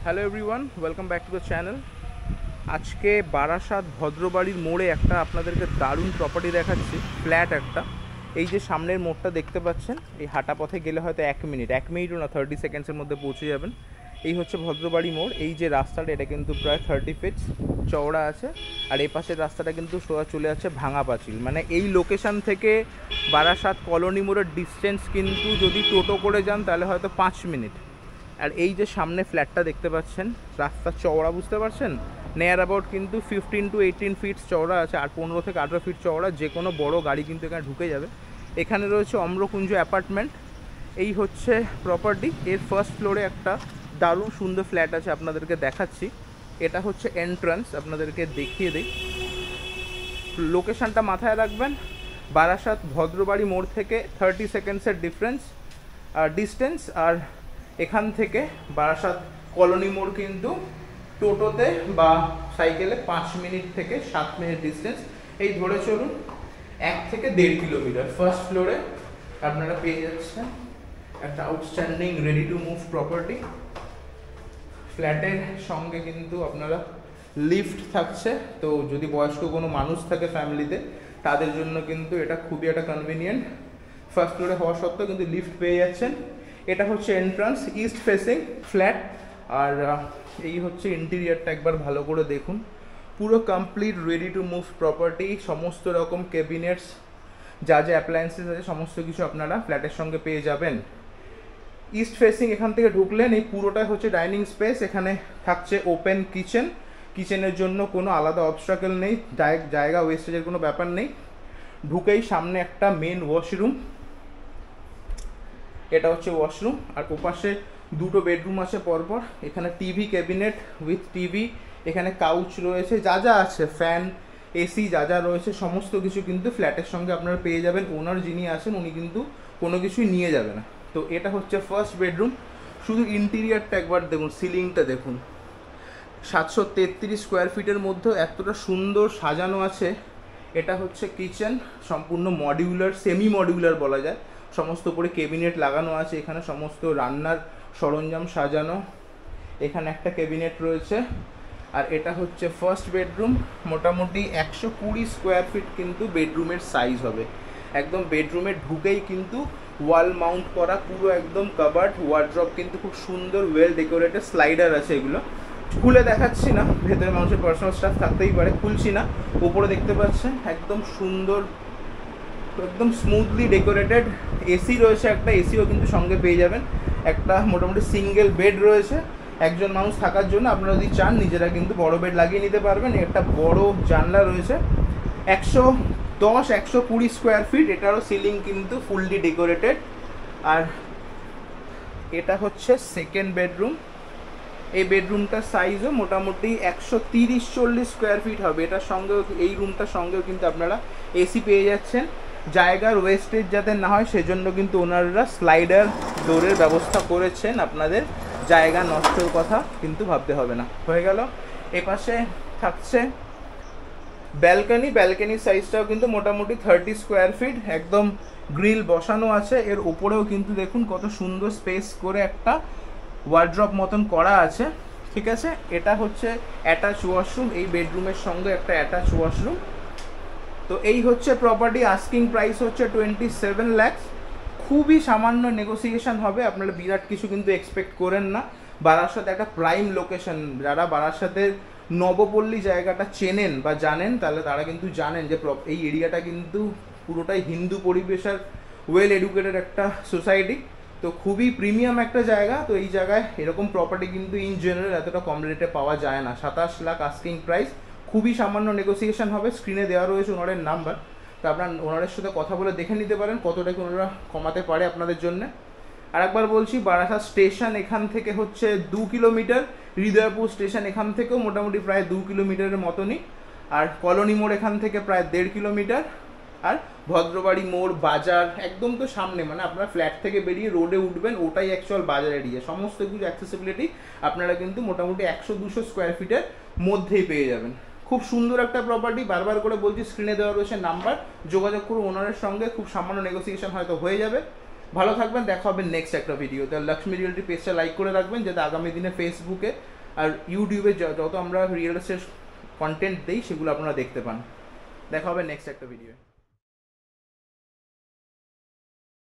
Hello everyone, welcome back to the channel. আজকে বারাসাত ভদ্রবাড়ির মোড়ে একটা আপনাদেরকে দারুণ প্রপার্টি দেখাচ্ছি, ফ্ল্যাট একটা। এই যে সামনের মোড়টা দেখতে পাচ্ছেন, এই হাঁটা পথে গেলে হয়তো 1 মিনিটও না, 30 সেকেন্ডসের মধ্যে পৌঁছে যাবেন। এই হচ্ছে ভদ্রবাড়ি মোড়। এই যে রাস্তাটা, এটা কিন্তু প্রায় 30 ফিট চওড়া আছে, আর এই পাশের রাস্তাটা কিন্তু সোজা চলে যাচ্ছে ভাঙা পাঁচিল। মানে এই লোকেশান থেকে বারাসাত কলোনি মোড়ের ডিস্টেন্স কিন্তু যদি টোটো করে যান তাহলে হয়তো 5 মিনিট। আর এই যে সামনে ফ্ল্যাটটা দেখতে পাচ্ছেন, রাস্তার চওড়া বুঝতে পারছেন, নিয়ার অ্যাবাউট কিন্তু 15 to 18 ফিট চওড়া আছে, আর 15 থেকে 18 ফিট চওড়া। যে কোনো বড় গাড়ি কিন্তু এখানে ঢুকে যাবে। এখানে রয়েছে অম্রকুঞ্জ অ্যাপার্টমেন্ট। এই হচ্ছে প্রপার্টি। এর ফার্স্ট ফ্লোরে একটা দারুণ সুন্দর ফ্ল্যাট আছে, আপনাদেরকে দেখাচ্ছি। এটা হচ্ছে এন্ট্রান্স, আপনাদেরকে দেখিয়ে দিই। লোকেশানটা মাথায় রাখবেন, বারাসাত ভদ্রবাড়ি মোড় থেকে 30 সেকেন্ডসের ডিস্টেন্স। আর এখান থেকে বারাসাত কলোনি মোড় কিন্তু টোটোতে বা সাইকেলে 5 মিনিট থেকে 7 মিনিট ডিস্টেন্স। এই ধরে চলুন 1 থেকে 1.5 কিলোমিটার। ফার্স্ট ফ্লোরে আপনারা পেয়ে যাচ্ছেন একটা outstanding ready to move property. ফ্ল্যাটের সঙ্গে কিন্তু আপনারা লিফট থাকছে, তো যদি বয়স্ক কোনো মানুষ থাকে ফ্যামিলিতে, তাদের জন্য কিন্তু এটা খুবই একটা কনভিনিয়েন্ট। ফার্স্ট ফ্লোরে হওয়া সত্ত্বেও কিন্তু লিফট পেয়ে যাচ্ছেন। এটা হচ্ছে এন্ট্রান্স, ইস্ট ফেসিং ফ্ল্যাট। আর এই হচ্ছে ইন্টেরিয়ারটা, একবার ভালো করে দেখুন। পুরো complete ready to move property. সমস্ত রকম ক্যাবিনেটস, যা যা অ্যাপ্লায়েন্সেস আছে সমস্ত কিছু আপনারা ফ্ল্যাটের সঙ্গে পেয়ে যাবেন। ইস্ট ফেসিং এখান থেকে ঢুকলেন, এই পুরোটাই হচ্ছে ডাইনিং স্পেস। এখানে থাকছে ওপেন কিচেন। কিচেনের জন্য কোনো আলাদা অবস্ট্রাকেল নেই, জায়গা ওয়েস্টেজের কোনো ব্যাপার নেই। ঢুকেই সামনে একটা মেন ওয়াশরুম, এটা হচ্ছে ওয়াশরুম। আর ওপাশে দুটো বেডরুম আছে পরপর। এখানে টিভি ক্যাবিনেট উইথ টিভি, এখানে কাউচ রয়েছে, যা যা আছে ফ্যান, এসি যা যা রয়েছে সমস্ত কিছু কিন্তু ফ্ল্যাটের সঙ্গে আপনারা পেয়ে যাবেন। ওনার যিনি আছেন উনি কিন্তু কোনো কিছুই নিয়ে যাবে না। তো এটা হচ্ছে ফার্স্ট বেডরুম। শুধু ইন্টেরিয়ারটা একবার দেখুন, সিলিংটা দেখুন। 733 স্কোয়ার ফিটের মধ্যে এতটা সুন্দর সাজানো আছে। এটা হচ্ছে কিচেন, সম্পূর্ণ মডিউলার, সেমি মডিউলার বলা যায়। সমস্ত উপরে ক্যাবিনেট লাগানো আছে, এখানে সমস্ত রান্নার সরঞ্জাম সাজানো। এখানে একটা ক্যাবিনেট রয়েছে। আর এটা হচ্ছে ফার্স্ট বেডরুম। মোটামুটি 120 স্কোয়ার ফিট কিন্তু বেডরুমের সাইজ হবে। একদম বেডরুমে ঢুকেই কিন্তু ওয়াল মাউন্ট করা পুরো একদম কাবার্ড, ওয়ার্ড্রপ কিন্তু খুব সুন্দর, ওয়েল ডেকোরেটেড। স্লাইডার আছে, এগুলো খুলে দেখাচ্ছি না, ভেতরে মানুষের পার্সোনাল স্টাফ থাকতেই পারে, খুলছি না। উপরে দেখতে পাচ্ছেন একদম সুন্দর, একদম স্মুথলি ডেকোরেটেড। এসি রয়েছে একটা, এসিও কিন্তু সঙ্গে পেয়ে যাবেন। একটা মোটামুটি সিঙ্গেল বেড রয়েছে একজন মানুষ থাকার জন্য। আপনারা যদি চান নিজেরা কিন্তু বড় বেড লাগিয়ে নিতে পারবেন। একটা বড় জানলা রয়েছে, 120 স্কোয়ার ফিট। এটারও সিলিং কিন্তু ফুললি ডেকোরেটেড। আর এটা হচ্ছে সেকেন্ড বেডরুম। এই বেডরুমটার সাইজও মোটামুটি 130-140 স্কোয়ার ফিট হবে। এটার সঙ্গেও, এই রুমটার সঙ্গেও কিন্তু আপনারা এসি পেয়ে যাচ্ছেন। জায়গার ওয়েস্টেজ যাতে না হয় সেজন্য কিন্তু ওনারা স্লাইডার ডোরের ব্যবস্থা করেছেন। আপনাদের জায়গা নষ্টর কথা কিন্তু ভাবতে হবে না। হয়ে গেল। এপাশে থাকছে ব্যালকনি। ব্যালকনির সাইজটাও কিন্তু মোটামুটি 30 স্কোয়ার ফিট, একদম গ্রিল বসানো আছে। এর উপরেও কিন্তু দেখুন কত সুন্দর স্পেস করে একটা ওয়ার্ড্রপ মতন করা আছে। ঠিক আছে, এটা হচ্ছে অ্যাটাচ ওয়াশরুম। এই বেডরুমের সঙ্গে একটা অ্যাটাচ ওয়াশরুম। তো এই হচ্ছে প্রপার্টি। আস্কিং প্রাইস হচ্ছে 27 লাখ। খুবই সামান্য নেগোসিয়েশন হবে, আপনারা বিরাট কিছু কিন্তু এক্সপেক্ট করেন না। বারাসাত একটা প্রাইম লোকেশন। যারা বারাসাতের নবপল্লী জায়গাটা চেনেন বা জানেন, তাহলে তারা কিন্তু জানেন যে এই এরিয়াটা কিন্তু পুরোটাই হিন্দু পরিবেশের ওয়েল এডুকেটেড একটা সোসাইটি। তো খুবই প্রিমিয়াম একটা জায়গা। তো এই জায়গায় এরকম প্রপার্টি কিন্তু ইন জেনারেল এতটা কম রেটে পাওয়া যায় না। 27 লাখ আস্কিং প্রাইস, খুবই সামান্য নেগোসিয়েশন হবে। স্ক্রিনে দেওয়া রয়েছে ওনারের নাম্বার, তো আপনার ওনারের সাথে কথা বলে দেখে নিতে পারেন কতটাকে ওনারা কমাতে পারে আপনাদের জন্য। আর একবার বলছি, বারাসাত স্টেশন এখান থেকে হচ্ছে 2 কিলোমিটার। হৃদয়পুর স্টেশন এখান থেকেও মোটামুটি প্রায় 2 কিলোমিটারের মতনই। আর কলোনি মোড় এখান থেকে প্রায় 1.5 কিলোমিটার। আর ভদ্রবাড়ি মোড় বাজার একদম তো সামনে, মানে আপনারা ফ্ল্যাট থেকে বেরিয়ে রোডে উঠবেন, ওটাই অ্যাকচুয়াল বাজার এরিয়া। সমস্ত কিছু অ্যাক্সেসিবিলিটি আপনারা কিন্তু মোটামুটি 100-200 স্কোয়ার ফিটের মধ্যেই পেয়ে যাবেন। খুব সুন্দর একটা প্রপার্টি। বারবার করে বলছি, স্ক্রিনে দেওয়া রয়েছে নাম্বার, যোগাযোগ করুন ওনারের সঙ্গে। খুব সামান্য নেগোসিয়েশন হয়তো হয়ে যাবে। ভালো থাকবেন, দেখা হবে নেক্সট একটা ভিডিওতে। লক্ষ্মী রিয়েলটি পেজটা লাইক করে রাখবেন, যাতে আগামী দিনে ফেসবুকে আর ইউটিউবে যত আমরা রিয়েল এস্টেট কন্টেন্ট দিই সেগুলো আপনারা দেখতে পান। দেখা হবে নেক্সট একটা ভিডিও।